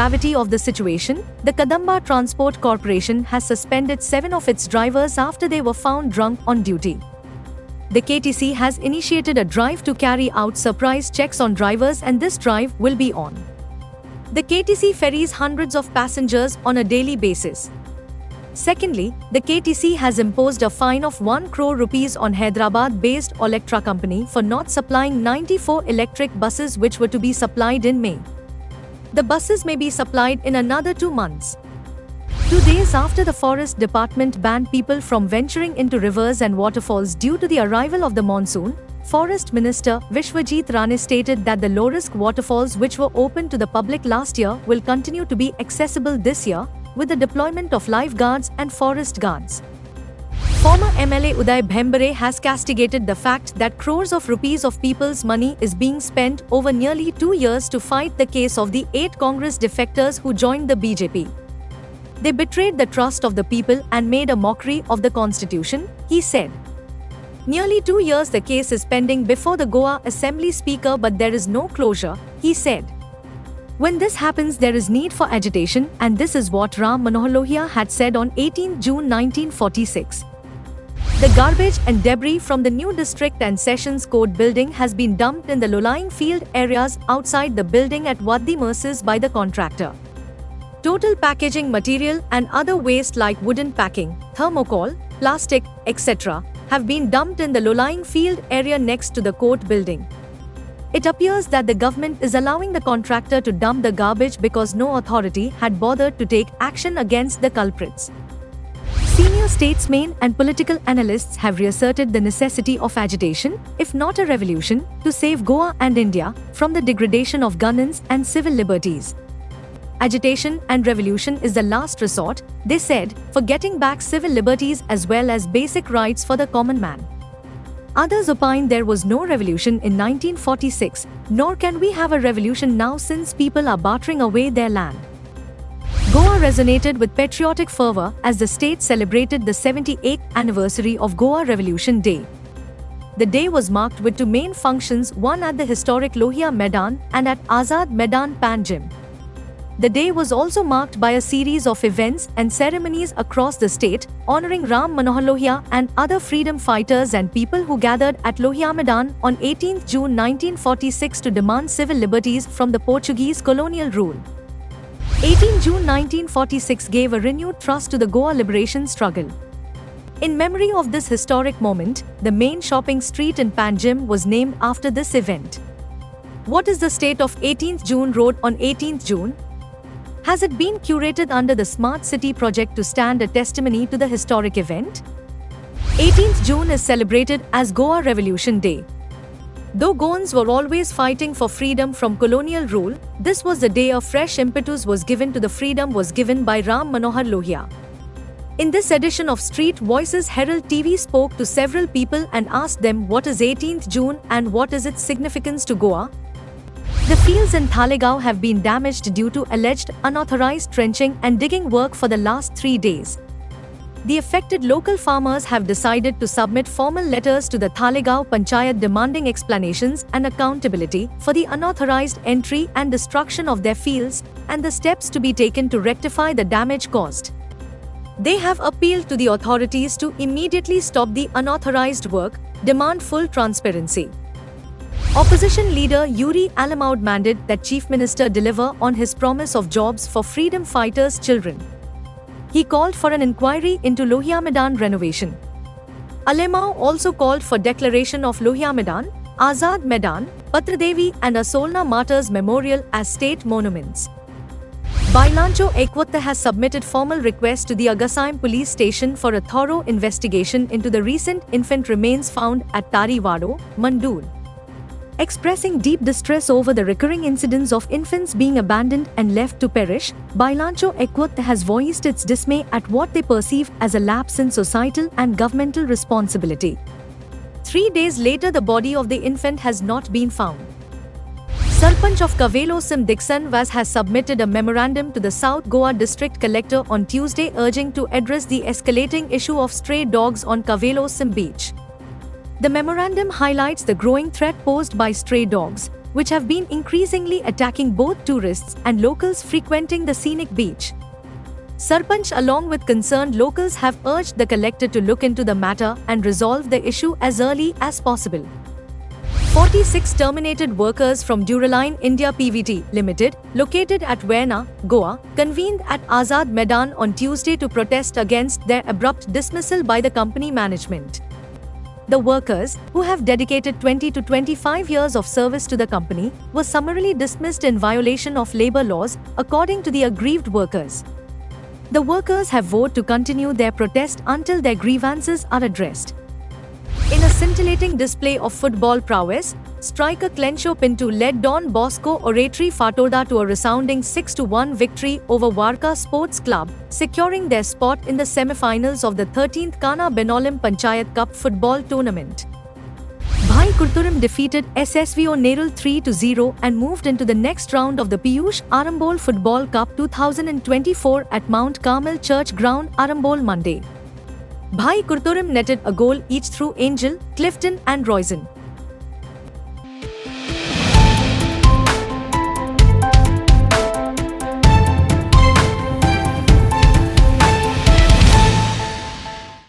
gravity of the situation, the Kadamba Transport Corporation has suspended 7 of its drivers after they were found drunk on duty. The KTC has initiated a drive to carry out surprise checks on drivers, and this drive will be on. The KTC ferries hundreds of passengers on a daily basis. Secondly, the KTC has imposed a fine of 1 crore rupees on Hyderabad-based Olectra company for not supplying 94 electric buses which were to be supplied in May. The buses may be supplied in another 2 months. 2 days after the Forest Department banned people from venturing into rivers and waterfalls due to the arrival of the monsoon, Forest Minister Vishwajit Rane stated that the low-risk waterfalls which were open to the public last year will continue to be accessible this year, with the deployment of lifeguards and forest guards. Former MLA Uday Bhembare has castigated the fact that crores of rupees of people's money is being spent over nearly 2 years to fight the case of the 8 Congress defectors who joined the BJP. They betrayed the trust of the people and made a mockery of the constitution, he said. Nearly 2 years the case is pending before the Goa Assembly Speaker, but there is no closure, he said. When this happens, there is need for agitation, and this is what Ram Manohar Lohia had said on 18 June 1946. The garbage and debris from the new District and Sessions Court building has been dumped in the low-lying field areas outside the building at Waddi Mercies by the contractor. Total packaging material and other waste like wooden packing, thermocol, plastic, etc. have been dumped in the low-lying field area next to the court building. It appears that the government is allowing the contractor to dump the garbage because no authority had bothered to take action against the culprits. Senior statesmen and political analysts have reasserted the necessity of agitation, if not a revolution, to save Goa and India from the degradation of governance and civil liberties. Agitation and revolution is the last resort, they said, for getting back civil liberties as well as basic rights for the common man. Others opine there was no revolution in 1946, nor can we have a revolution now since people are bartering away their land. Goa resonated with patriotic fervor as the state celebrated the 78th anniversary of Goa Revolution Day. The day was marked with 2 main functions, one at the historic Lohia Maidan and at Azad Maidan Panjim. The day was also marked by a series of events and ceremonies across the state, honoring Ram Manohar Lohia and other freedom fighters and people who gathered at Lohia Maidan on 18 June 1946 to demand civil liberties from the Portuguese colonial rule. 18 June 1946 gave a renewed thrust to the Goa liberation struggle. In memory of this historic moment, the main shopping street in Panjim was named after this event. What is the state of 18th June Road on 18th June? Has it been curated under the Smart City project to stand a testimony to the historic event? 18th June is celebrated as Goa Revolution Day. Though Goans were always fighting for freedom from colonial rule, this was the day a fresh impetus was given to the freedom was given by Ram Manohar Lohia. In this edition of Street Voices, Herald TV spoke to several people and asked them what is 18th June and what is its significance to Goa. The fields in Talegaon have been damaged due to alleged unauthorized trenching and digging work for the last 3 days. The affected local farmers have decided to submit formal letters to the Talegaon Panchayat demanding explanations and accountability for the unauthorized entry and destruction of their fields and the steps to be taken to rectify the damage caused. They have appealed to the authorities to immediately stop the unauthorized work, demand full transparency. Opposition leader Yuri Alamaud demanded that Chief Minister deliver on his promise of jobs for freedom fighters' children. He called for an inquiry into Lohia Maidan renovation. Alamaud also called for declaration of Lohia Maidan, Azad Maidan, Patradevi and Asolna Martyrs Memorial as state monuments. Bailancho Ekwatta has submitted formal request to the Agasaim police station for a thorough investigation into the recent infant remains found at Tarivado, Mandul. Expressing deep distress over the recurring incidents of infants being abandoned and left to perish, Bailancho Ekwatta has voiced its dismay at what they perceive as a lapse in societal and governmental responsibility. 3 days later, the body of the infant has not been found. Sarpanch of Kavelosim Dixon Vaz has submitted a memorandum to the South Goa District Collector on Tuesday urging to address the escalating issue of stray dogs on Kavelosim beach. The memorandum highlights the growing threat posed by stray dogs, which have been increasingly attacking both tourists and locals frequenting the scenic beach. Sarpanch along with concerned locals have urged the collector to look into the matter and resolve the issue as early as possible. 46 terminated workers from Duraline India Pvt Limited, located at Varna, Goa, convened at Azad Maidan on Tuesday to protest against their abrupt dismissal by the company management. The workers, who have dedicated 20 to 25 years of service to the company, were summarily dismissed in violation of labor laws, according to the aggrieved workers. The workers have vowed to continue their protest until their grievances are addressed. In a scintillating display of football prowess, striker Clencho Pinto led Don Bosco Oratory Fatoda to a resounding 6-1 victory over Warka Sports Club, securing their spot in the semi-finals of the 13th Kana Benolim Panchayat Cup football tournament. Bhai Kurturam defeated SSVO Nerul 3-0 and moved into the next round of the Piyush Arambol Football Cup 2024 at Mount Carmel Church Ground, Arambol Monday. Bhai Kurturam netted a goal each through Angel, Clifton and Royson.